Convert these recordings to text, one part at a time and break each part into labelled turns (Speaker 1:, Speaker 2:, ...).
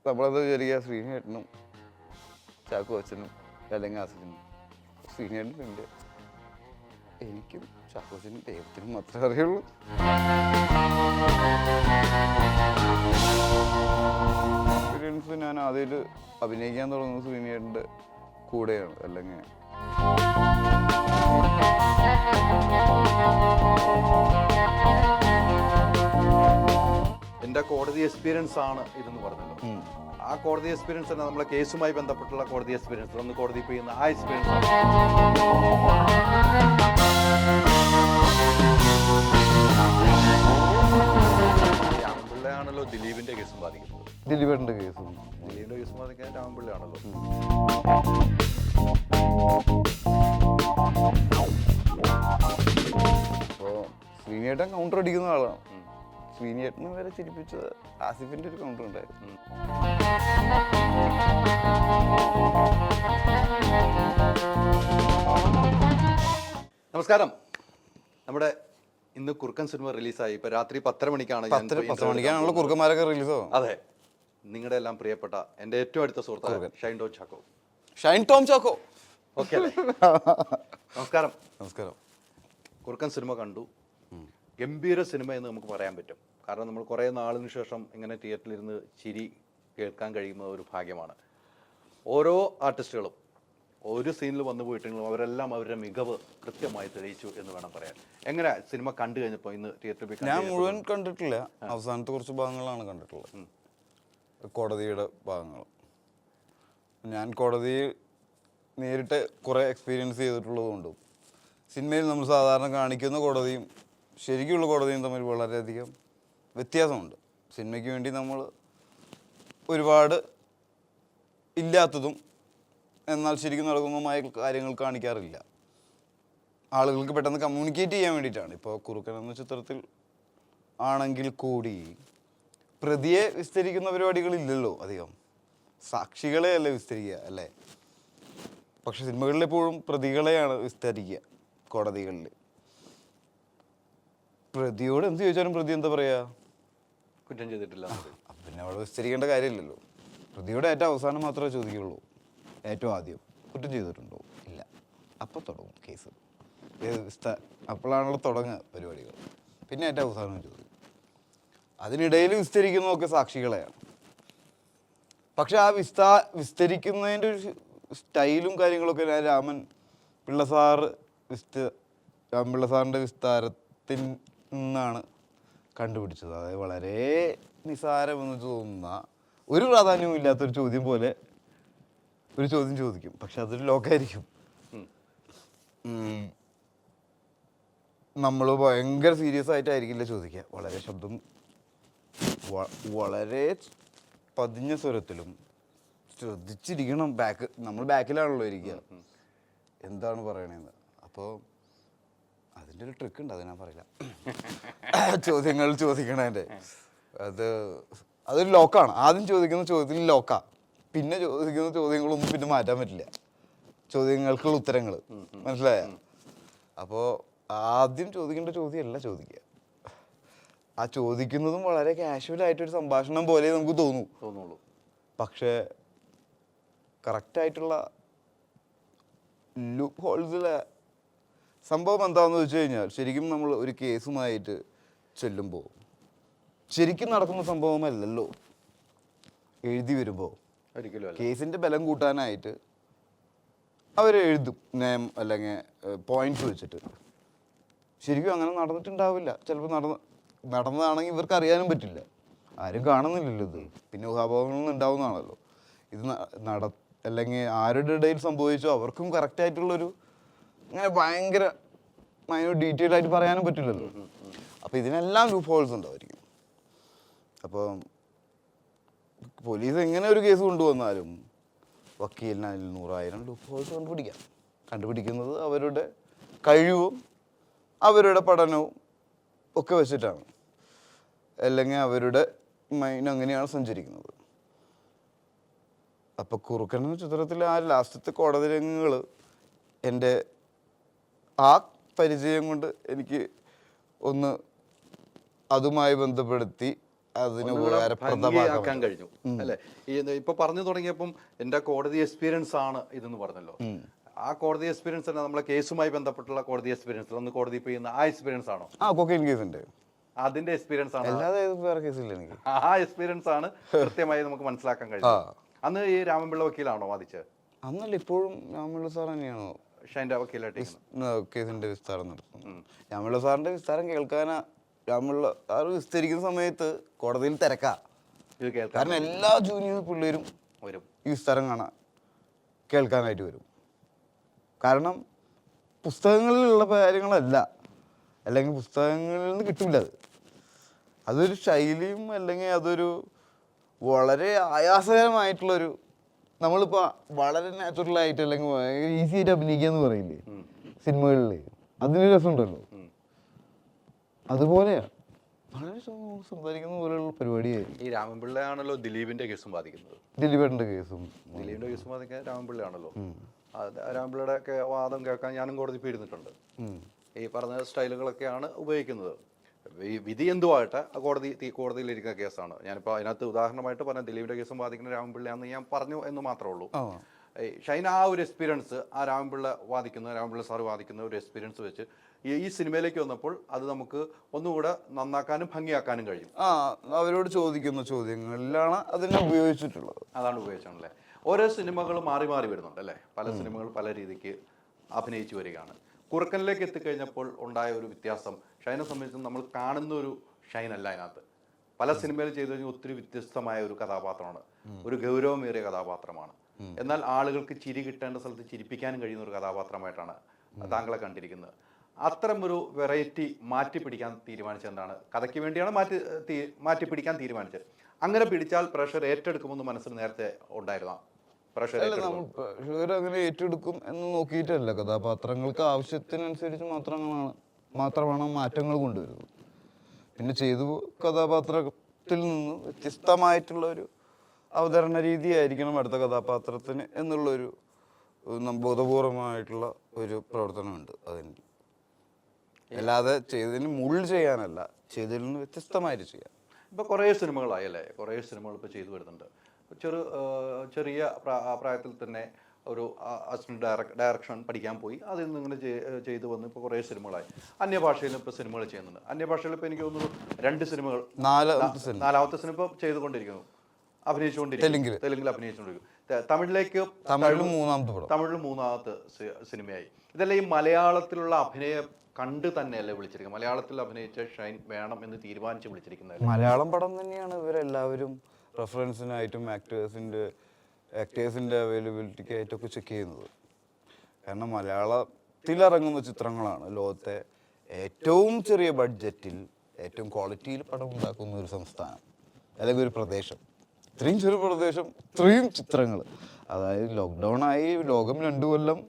Speaker 1: നമ്മളത് വിചാരിക്കുക ശ്രീനേട്ടനും ചാക്കോ അച്ഛനും അല്ലെങ്കിൽ ആസിഫിനും. ശ്രീനേട്ടനുണ്ട്, എനിക്കും ചാക്കോച്ചനും ദൈവത്തിനും മാത്രമേ അറിയുള്ളൂ. എക്സ്പീരിയൻസ് ഞാൻ ആദ്യമായിട്ട് അഭിനയിക്കാൻ തുടങ്ങുന്നത് ശ്രീനേട്ടൻ്റെ കൂടെയാണ്. അല്ലെങ്കിൽ
Speaker 2: എൻ്റെ കോടതി എക്സ്പീരിയൻസ് ആണ് ഇതെന്ന് പറഞ്ഞല്ലോ. ആ കോടതി എക്സ്പീരിയൻസ് തന്നെ നമ്മളെ കേസുമായി ബന്ധപ്പെട്ടുള്ള കോടതി എക്സ്പീരിയൻസ്, ഒന്ന് കോടതി ചെയ്യുന്ന ആ എക്സ്പീരിയൻസ് രാമപിള്ളയാണല്ലോ ദിലീപിന്റെ കേസും ബാധിക്കുന്നത്.
Speaker 1: ദിലീപേട്ടൻ്റെ കേസും
Speaker 2: ദിലീപിന്റെ കേസും ബാധിക്കാൻ രാമപിള്ളയാണല്ലോ.
Speaker 1: അപ്പോൾ ശ്രീനേട്ടൻ കൗണ്ടർ അടിക്കുന്ന ആളാണ്. ശ്രീനേട്ടന് വരെ ചിരിപ്പിച്ചത് ആസിഫിൻ്റെ ഒരു കൗണ്ടർ ഉണ്ടായിരുന്നു.
Speaker 2: നമസ്കാരം. നമ്മുടെ ഇന്ന് കുറുക്കൻ സിനിമ റിലീസായി. ഇപ്പൊ രാത്രി 10:30 മണിക്കാണ്.
Speaker 1: 10 മണിക്കാണല്ലോ കുറുക്കന്മാരൊക്കെ റിലീസോ.
Speaker 2: അതെ, നിങ്ങളുടെ എല്ലാം പ്രിയപ്പെട്ട എൻ്റെ ഏറ്റവും അടുത്ത സുഹൃത്ത് ഷൈൻ ടോം ചാക്കോ.
Speaker 1: ഷൈൻ ടോം ചാക്കോ,
Speaker 2: ഓക്കെ അല്ലേ? നമസ്കാരം.
Speaker 1: നമസ്കാരം.
Speaker 2: കുറുക്കൻ സിനിമ കണ്ടു. ഗംഭീര സിനിമ എന്ന് നമുക്ക് പറയാൻ പറ്റും. കാരണം നമ്മൾ കുറേ നാളിന് ശേഷം ഇങ്ങനെ തിയേറ്ററിലിരുന്ന് ചിരി കേൾക്കാൻ കഴിയുന്ന ഒരു ഭാഗ്യമാണ്. ഓരോ ആർട്ടിസ്റ്റുകളും ഒരു സീനിൽ വന്നു പോയിട്ടുണ്ടെങ്കിലും അവരെല്ലാം അവരുടെ മികവ് കൃത്യമായി തെളിയിച്ചു എന്ന് വേണം പറയാൻ. എങ്ങനെ സിനിമ കണ്ടു കഴിഞ്ഞപ്പോൾ ഇന്ന് തിയേറ്ററിൽ?
Speaker 1: ഞാൻ മുഴുവൻ കണ്ടിട്ടില്ല, അവസാനത്തെ കുറച്ച് ഭാഗങ്ങളാണ് കണ്ടിട്ടുള്ളത്. കോടതിയുടെ ഭാഗങ്ങൾ. ഞാൻ കോടതി നേരിട്ട് കുറേ എക്സ്പീരിയൻസ് ചെയ്തിട്ടുള്ളത് കൊണ്ടും സിനിമയിൽ നമ്മൾ സാധാരണ കാണിക്കുന്ന കോടതിയും ശരിക്കുള്ള കോടതിയും തമ്മിൽ വളരെയധികം വ്യത്യാസമുണ്ട്. സിനിമയ്ക്ക് വേണ്ടി നമ്മൾ ഒരുപാട് ഇല്ലാത്തതും എന്നാൽ ശരിക്കും നടക്കുന്നതുമായ കാര്യങ്ങൾ കാണിക്കാറില്ല. ആളുകൾക്ക് പെട്ടെന്ന് കമ്മ്യൂണിക്കേറ്റ് ചെയ്യാൻ വേണ്ടിയിട്ടാണ്. ഇപ്പോൾ കുറുക്കൻ എന്ന ചിത്രത്തിൽ ആണെങ്കിൽ കൂടി പ്രതിയെ വിസ്തരിക്കുന്ന പരിപാടികളില്ലല്ലോ അധികം. സാക്ഷികളെ അല്ലേ വിസ്തരിക്കുക, അല്ലേ? പക്ഷെ സിനിമകളിൽ എപ്പോഴും പ്രതികളെയാണ് വിസ്തരിക്കുക. കോടതികളിൽ പ്രതിയോട് എന്ത് ചോദിച്ചാലും പ്രതി എന്താ പറയുക?
Speaker 2: കുറ്റം ചെയ്തിട്ടില്ല.
Speaker 1: പിന്നെ അവിടെ വിസ്തരിക്കേണ്ട കാര്യമില്ലല്ലോ. പ്രതിയോട് ഏറ്റവും അവസാനം മാത്രമേ ചോദിക്കുകയുള്ളൂ. ഏറ്റവും ആദ്യം കുറ്റം ചെയ്തിട്ടുണ്ടോ? ഇല്ല. അപ്പം തുടങ്ങും കേസ്. അപ്പോഴാണല്ലോ തുടങ്ങുക പരിപാടികൾ. പിന്നെ ഏറ്റവും അവസാനം ചോദിക്കും. അതിനിടയിൽ വിസ്തരിക്കുന്നതൊക്കെ സാക്ഷികളെയാണ്. പക്ഷെ ആ വിസ്തരിക്കുന്നതിൻ്റെ ഒരു സ്റ്റൈലും കാര്യങ്ങളൊക്കെ ഞാൻ രാമൻ പിള്ള സാറിൻ്റെ വിസ്താരത്തിൽ നിന്നാണ് കണ്ടുപിടിച്ചത്. അതായത് വളരെ നിസാരമെന്ന് തോന്നുന്ന ഒരു പ്രാധാന്യവും ഇല്ലാത്തൊരു ചോദ്യം പോലെ ഒരു ചോദ്യം ചോദിക്കും. പക്ഷെ അതൊരു ലോക്കായിരിക്കും. നമ്മൾ ഭയങ്കര സീരിയസ് ആയിട്ടായിരിക്കില്ല ചോദിക്കുക. വളരെ ശബ്ദം വളരെ പതിഞ്ഞ സ്വരത്തിലും ശ്രദ്ധിച്ചിരിക്കണം. നമ്മൾ ബാക്കിലാണല്ലോ ഇരിക്കുക, എന്താണ് പറയണേന്ന്. അപ്പോൾ അതിൻ്റെ ഒരു ട്രിക്ക് ഉണ്ട്, അത് ഞാൻ പറയില്ല. ചോദ്യങ്ങൾ ചോദിക്കണതിൻ്റെ അതൊരു ലോക്കാണ്. ആദ്യം ചോദിക്കുന്ന ചോദ്യത്തിൽ ലോക്കാണ്. പിന്നെ ചോദിക്കുന്ന ചോദ്യങ്ങളൊന്നും പിന്നെ മാറ്റാൻ പറ്റില്ല. ചോദ്യങ്ങൾക്കുള്ള ഉത്തരങ്ങൾ മനസ്സിലായ? അപ്പോൾ ആദ്യം ചോദിക്കേണ്ട ചോദ്യമല്ല ചോദിക്കുക. ആ ചോദിക്കുന്നതും വളരെ കാഷ്വലായിട്ടൊരു സംഭാഷണം പോലെ നമുക്ക് തോന്നുള്ളൂ. പക്ഷേ കറക്റ്റായിട്ടുള്ള ലൂപ്പ് ഹോൾസിലെ സംഭവം എന്താണെന്ന് വെച്ച് കഴിഞ്ഞാൽ, ശരിക്കും നമ്മൾ ഒരു കേസുമായിട്ട് ചെല്ലുമ്പോൾ ശരിക്കും നടക്കുന്ന സംഭവമല്ലല്ലോ എഴുതി വരുമ്പോൾ. കേസിൻ്റെ ബലം കൂട്ടാനായിട്ട് അവരെഴുതും നിയമം അല്ലെങ്കിൽ പോയിന്റ്സ് വെച്ചിട്ട്. ശരിക്കും അങ്ങനെ നടന്നിട്ടുണ്ടാവില്ല. ചിലപ്പോൾ നടന്നതാണെങ്കിൽ ഇവർക്ക് അറിയാനും പറ്റില്ല. ആരും കാണുന്നില്ലല്ലോ ഇത്. പിന്നെ ഊഹാഭാവങ്ങളിൽ ഉണ്ടാവുന്നതാണല്ലോ ഇത്. അല്ലെങ്കിൽ ആരുടെ ഇടയിൽ സംഭവിച്ചോ അവർക്കും കറക്റ്റായിട്ടുള്ളൊരു അങ്ങനെ ഭയങ്കര ഡീറ്റെയിൽ ആയിട്ട് പറയാനും പറ്റില്ലല്ലോ. അപ്പോൾ ഇതിനെല്ലാം ലൂപ്പ് ഹോൾസ് ഉണ്ടായിരിക്കും. അപ്പോൾ പോലീസ് എങ്ങനെ ഒരു കേസ് കൊണ്ടുവന്നാലും വക്കീലിന് അതിൽ 100,000 ലൂപ്പ് ഹോൾസ് കണ്ടുപിടിക്കുന്നത് അവരുടെ കഴിവും അവരുടെ പഠനവും ഒക്കെ വെച്ചിട്ടാണ്. അല്ലെങ്കിൽ അവരുടെ മൈൻഡ് അങ്ങനെയാണ് സഞ്ചരിക്കുന്നത്. അപ്പോൾ കുറുക്കൻ എന്ന ചിത്രത്തിൽ ആ ലാസ്റ്റത്തെ കോടതി രംഗങ്ങൾ എൻ്റെ ആ പരിചയം കൊണ്ട് എനിക്ക് ഒന്ന് അതുമായി ബന്ധപ്പെടുത്തി അതിന്
Speaker 2: ഒന്നുകൂടെ ഭംഗിയാക്കാൻ
Speaker 1: ഉപകാരപ്രദമാക്കാൻ
Speaker 2: കഴിഞ്ഞു അല്ലെ? ഇപ്പൊ പറഞ്ഞു തുടങ്ങിയപ്പം എന്റെ കോടതി എക്സ്പീരിയൻസ് ആണ് ഇതെന്ന് പറഞ്ഞല്ലോ. ആ കോടതി എക്സ്പീരിയൻസ് തന്നെ നമ്മളെ കേസുമായി ബന്ധപ്പെട്ടുള്ള കോടതി എക്സ്പീരിയൻസ് ഒന്ന് കോടതി ചെയ്യുന്ന ആ എക്സ്പീരിയൻസ് ആണോ?
Speaker 1: കൊക്കൈൻ കേസുണ്ട്,
Speaker 2: അതിന്റെ എക്സ്പീരിയൻസ് ആണ്.
Speaker 1: അല്ലാതെ വേറെ കേസില്ല എനിക്ക്.
Speaker 2: ആ എക്സ്പീരിയൻസ് ആണ് കൃത്യമായി നമുക്ക് മനസ്സിലാക്കാൻ കഴിയും. അന്ന് ഈ രാമൻപിള്ള വക്കീലാണോ വാദിച്ചത്?
Speaker 1: അന്നല്ല, ഇപ്പോഴും രാമപിള്ള സാർ തന്നെയാണോ
Speaker 2: ഷൈൻ്റെ വക്കീലായിട്ട്
Speaker 1: കേസിന്റെ വിസ്താരം നടത്തുന്നത്? രാമപിള്ള സാറിന്റെ വിസ്താരം കേൾക്കാനാ രാമപിള്ള സാർ വിസ്തരിക്കുന്ന സമയത്ത് കോടതിയിൽ തിരക്കാ.
Speaker 2: ഇത് കേൾക്കാൻ
Speaker 1: കാരണം എല്ലാ ജൂനിയർ പിള്ളേരും
Speaker 2: വരും
Speaker 1: ഈ വിസ്താരം കേൾക്കാനായിട്ട് വരും. കാരണം പുസ്തകങ്ങളിലുള്ള കാര്യങ്ങളല്ല, അല്ലെങ്കിൽ പുസ്തകങ്ങളിൽ നിന്ന് കിട്ടില്ല. അതൊരു ശൈലിയും അല്ലെങ്കിൽ അതൊരു വളരെ ആയാസകരമായിട്ടുള്ളൊരു, നമ്മളിപ്പോൾ വളരെ നാച്ചുറലായിട്ട് അല്ലെങ്കിൽ ഈസി ആയിട്ട് അഭിനയിക്കുക എന്ന് പറയില്ലേ സിനിമകളിൽ, അതിന് രസമുണ്ടല്ലോ. അതുപോലെയാണ് വളരെ സംസാരിക്കുന്ന പോലെയുള്ള പരിപാടിയായിരുന്നു.
Speaker 2: ഈ രാമൻപിള്ളയാണല്ലോ ദിലീപിന്റെ കേസും ബാധിക്കുന്നത്.
Speaker 1: ദിലീപേട്ടൻ്റെ കേസും
Speaker 2: ബാധിക്കാൻ രാമൻപിള്ളയാണല്ലോ. രാമൻപിള്ളയുടെ ഒക്കെ വാദം കേൾക്കാൻ ഞാനും കോടതി പോയിരുന്നിട്ടുണ്ട്. ഈ പറഞ്ഞ സ്റ്റൈലുകളൊക്കെയാണ് ഉപയോഗിക്കുന്നത്. വിധി എന്തുമായിട്ട് കോടതിയിലിരിക്കുന്ന കേസാണ്. ഞാനിപ്പോൾ അതിനകത്ത് ഉദാഹരണമായിട്ട് പറഞ്ഞ ദിലീപിന്റെ കേസും ബാധിക്കുന്ന രാമൻപിള്ളയാണെന്ന് ഞാൻ പറഞ്ഞു എന്ന് മാത്രമേ ഉള്ളൂ. ഷൈൻ ആ ഒരു എക്സ്പീരിയൻസ്, ആ രാമൻപിള്ള സാർ വാദിക്കുന്ന ഒരു എക്സ്പീരിയൻസ് വെച്ച് ഈ സിനിമയിലേക്ക് വന്നപ്പോൾ അത് നമുക്ക് ഒന്നുകൂടെ നന്നാക്കാനും ഭംഗിയാക്കാനും കഴിയും.
Speaker 1: അവരോട് ചോദിക്കുന്ന ചോദ്യങ്ങളിലാണ് അതിനെ ഉപയോഗിച്ചിട്ടുള്ളത്.
Speaker 2: അതാണ് ഉപയോഗിച്ചാണല്ലേ. ഓരോ സിനിമകൾ മാറി മാറി വരുന്നുണ്ട് അല്ലേ? പല സിനിമകൾ പല രീതിക്ക് അഭിനയിച്ചു വരികയാണ്. കുറുക്കനിലേക്ക് എത്തിക്കഴിഞ്ഞപ്പോൾ ഉണ്ടായ ഒരു വ്യത്യാസം ഷൈനെ സംബന്ധിച്ച് നമ്മൾ കാണുന്ന ഒരു ഷൈനല്ല അതിനകത്ത്. പല സിനിമയിൽ ചെയ്തു കഴിഞ്ഞാൽ ഒത്തിരി വ്യത്യസ്തമായ ഒരു കഥാപാത്രമാണ്, ഒരു ഗൗരവമേറിയ കഥാപാത്രമാണ്. എന്നാൽ ആളുകൾക്ക് ചിരി കിട്ടേണ്ട സ്ഥലത്ത് ചിരിപ്പിക്കാനും കഴിയുന്ന ഒരു കഥാപാത്രമായിട്ടാണ് താങ്കളെ കണ്ടിരിക്കുന്നത്. അത്തരം ഒരു വെറൈറ്റി മാറ്റിപ്പിടിക്കാൻ തീരുമാനിച്ചത് എന്താണ്? കഥയ്ക്ക് വേണ്ടിയാണ് മാറ്റിപ്പിടിക്കാൻ തീരുമാനിച്ചത്. അങ്ങനെ പിടിച്ചാൽ പ്രഷർ ഏറ്റെടുക്കുമെന്ന് മനസ്സിൽ നേരത്തെ ഉണ്ടായിരുന്ന പ്രഷർ
Speaker 1: അങ്ങനെ ഏറ്റെടുക്കും എന്ന് നോക്കിയിട്ടല്ല, കഥാപാത്രങ്ങൾക്ക് ആവശ്യത്തിനനുസരിച്ച് മാത്രമാണ് മാറ്റങ്ങൾ കൊണ്ടുവരുന്നത്. പിന്നെ ചെയ്തു കഥാപാത്രത്തിൽ നിന്ന് വ്യത്യസ്തമായിട്ടുള്ള ഒരു അവതരണ രീതിയായിരിക്കണം അടുത്ത കഥാപാത്രത്തിന് എന്നുള്ളൊരു ബോധപൂർവമായിട്ടുള്ള ഒരു പ്രവർത്തനമുണ്ട് അതിന്. അല്ലാതെ ചെയ്തതിന് മുകളിൽ ചെയ്യാനല്ല, ചെയ്തതിൽ നിന്ന് വ്യത്യസ്തമായിട്ട് ചെയ്യാം.
Speaker 2: ഇപ്പോൾ കുറേ സിനിമകളായി അല്ലേ? കുറേ സിനിമകൾ ഇപ്പോൾ ചെയ്തു വരുന്നുണ്ട്. ചെറിയ പ്രായത്തിൽ തന്നെ ഒരു അസിസ്റ്റന്റ് ഡയറക്ഷൻ പഠിക്കാൻ പോയി, അതിൽ നിന്ന് ഇങ്ങനെ ചെയ്തു വന്ന് ഇപ്പോൾ കുറേ സിനിമകളായി. അന്യഭാഷയിലും ഇപ്പോൾ സിനിമകൾ ചെയ്യുന്നുണ്ട്. അന്യഭാഷയിൽ ഇപ്പോൾ എനിക്ക് തോന്നുന്നു 2 സിനിമകൾ, നാലാമത്തെ സിനിമ ഇപ്പോൾ ചെയ്തുകൊണ്ടിരിക്കുന്നു, അഭിനയിച്ചുകൊണ്ടിരിക്കുന്നു. തെലുങ്കിൽ അഭിനയിച്ചുകൊണ്ടിരിക്കുന്നു. തമിഴിൽ മൂന്നാമത്തെ സിനിമയായി. ഇതെല്ലാം ഈ മലയാളത്തിലുള്ള അഭിനയം കണ്ട് തന്നെയല്ലേ വിളിച്ചിരിക്കുന്നത്? മലയാളത്തിൽ അഭിനയിച്ച ഷൈൻ വേണം എന്ന് തീരുമാനിച്ച് വിളിച്ചിരിക്കുന്നത്
Speaker 1: മലയാളം പടം തന്നെയാണ്. ഇവരെല്ലാവരും റെഫറൻസിനായിട്ടും ആക്ടേഴ്സിൻ്റെ അവൈലബിലിറ്റിക്ക് ആയിട്ടൊക്കെ ചെക്ക് ചെയ്യുന്നത്. കാരണം മലയാളത്തിലിറങ്ങുന്ന ചിത്രങ്ങളാണ് ലോകത്തെ ഏറ്റവും ചെറിയ ബഡ്ജറ്റിൽ ഏറ്റവും ക്വാളിറ്റിയിൽ പടം ഉണ്ടാക്കുന്ന ഒരു സംസ്ഥാനം അല്ലെങ്കിൽ ഒരു പ്രദേശം. ഇത്രയും ചെറിയ പ്രദേശം, ഇത്രയും ചിത്രങ്ങൾ. അതായത് ലോക്ക്ഡൗണായി ലോകം 2 കൊല്ലം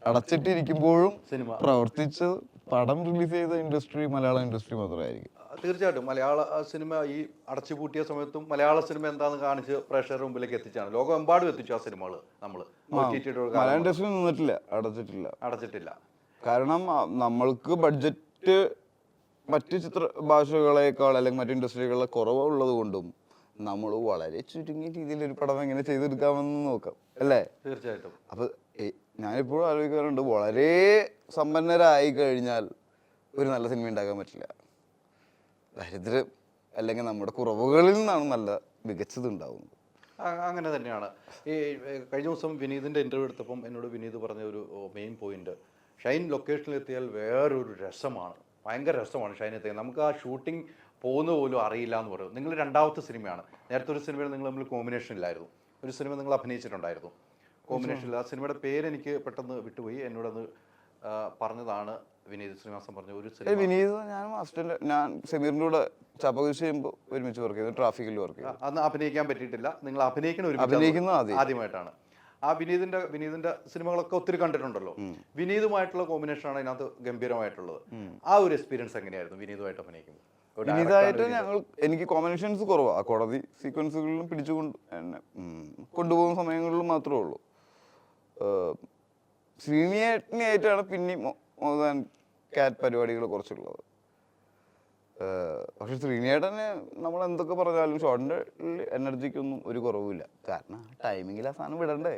Speaker 1: അടച്ചിട്ടിരിക്കുമ്പോഴും പ്രവർത്തിച്ച് പടം റിലീസ് ചെയ്ത ഇൻഡസ്ട്രി മലയാള ഇൻഡസ്ട്രി മാത്രമായിരിക്കും.
Speaker 2: തീർച്ചയായിട്ടും മലയാള സിനിമ ഈ അടച്ചുപൂട്ടിയ സമയത്തും മലയാള സിനിമ എന്താണെന്ന് കാണിച്ച് പ്രേക്ഷകരുടെ മുമ്പിലേക്ക് എത്തിച്ചാണ്. ലോകമെമ്പാടും എത്തിച്ചു ആ സിനിമകൾ. നമ്മൾ
Speaker 1: മലയാള ഇൻഡസ്ട്രി നിന്നിട്ടില്ല, അടച്ചിട്ടില്ല. കാരണം നമ്മൾക്ക് ബഡ്ജറ്റ് മറ്റ് ഭാഷകളെക്കാൾ അല്ലെങ്കിൽ മറ്റു ഇൻഡസ്ട്രികളെ കുറവുള്ളത് കൊണ്ടും നമ്മൾ വളരെ ചുരുങ്ങിയ രീതിയിൽ ഒരു പടം എങ്ങനെ ചെയ്തെടുക്കാമെന്ന് നോക്കാം അല്ലേ?
Speaker 2: തീർച്ചയായിട്ടും.
Speaker 1: അപ്പൊ ഞാനിപ്പോഴും ആലോചിക്കാറുണ്ട്, വളരെ സമ്പന്നരായി കഴിഞ്ഞാൽ ഒരു നല്ല സിനിമ ഉണ്ടാക്കാൻ പറ്റില്ല. ദരിദ്രം അല്ലെങ്കിൽ നമ്മുടെ കുറവുകളിൽ നിന്നാണ് നല്ല മികച്ചത് ഉണ്ടാവുന്നത്.
Speaker 2: അങ്ങനെ തന്നെയാണ്. ഈ കഴിഞ്ഞ ദിവസം വിനീതിൻ്റെ ഇൻ്റർവ്യൂ എടുത്തപ്പം എന്നോട് വിനീത് പറഞ്ഞ ഒരു മെയിൻ പോയിന്റ്, ഷൈൻ ലൊക്കേഷനിലെത്തിയാൽ വേറൊരു രസമാണ്, ഭയങ്കര രസമാണ് ഷൈൻ എത്തിയാൽ. നമുക്ക് ആ ഷൂട്ടിംഗ് പോകുന്ന പോലും അറിയില്ല എന്ന് പറയും. നിങ്ങൾ 2ാമത്തെ സിനിമയാണ്. നേരത്തെ ഒരു സിനിമയിൽ നിങ്ങൾ തമ്മിൽ കോമ്പിനേഷൻ ഇല്ലായിരുന്നു. ഒരു സിനിമ നിങ്ങൾ അഭിനയിച്ചിട്ടുണ്ടായിരുന്നു, കോമ്പിനേഷനിൽ. ആ സിനിമയുടെ പേര് എനിക്ക് പെട്ടെന്ന് വിട്ടുപോയി. എന്നോടത് പറഞ്ഞതാണ് വിനീത് ശ്രീനിവാസൻ പറഞ്ഞ ഒരു സിനിമ.
Speaker 1: വിനീത് ഞാൻ സമീറിൻ്റെ കൂടെ ചാപ്പകുരിശ് ചെയ്യുമ്പോൾ ഒരുമിച്ച് വർക്ക് ചെയ്തു, ട്രാഫിക്കിൽ വർക്ക് ചെയ്തു.
Speaker 2: അന്ന് അഭിനയിക്കാൻ പറ്റിയിട്ടില്ല. നിങ്ങൾ
Speaker 1: അഭിനയിക്കുന്നത്
Speaker 2: ആദ്യമായിട്ടാണ്. ആ വിനീതിന്റെ സിനിമകളൊക്കെ ഒത്തിരി കണ്ടിട്ടുണ്ടല്ലോ. വിനീതുമായിട്ടുള്ള കോമ്പിനേഷനാണ് അതിനകത്ത് ഗംഭീരമായിട്ടുള്ളത്. ആ ഒരു എക്സ്പീരിയൻസ് എങ്ങനെയായിരുന്നു വിനീതുമായിട്ട് അഭിനയിക്കുമ്പോൾ?
Speaker 1: വിനീതായിട്ട് എനിക്ക് കോമ്പിനേഷൻസ് കുറവാണ്. കോടതി സീക്വൻസുകളിലും കൊണ്ടുപോകുന്ന സമയങ്ങളിലും മാത്രമേ ഉള്ളൂ. ശ്രീനിയായിട്ടാണ് പിന്നെ മോർ ദാൻ കാറ്റ് പരിപാടികൾ കുറച്ചുള്ളത്. പക്ഷെ ശ്രീനിയേട്ടന് നമ്മൾ എന്തൊക്കെ പറഞ്ഞാലും ഷോട്ടിൻ്റെ എനർജിക്കൊന്നും ഒരു കുറവുമില്ല. കാരണം ടൈമിങ്ങിൽ ആ സാധനം വിടണ്ടേ.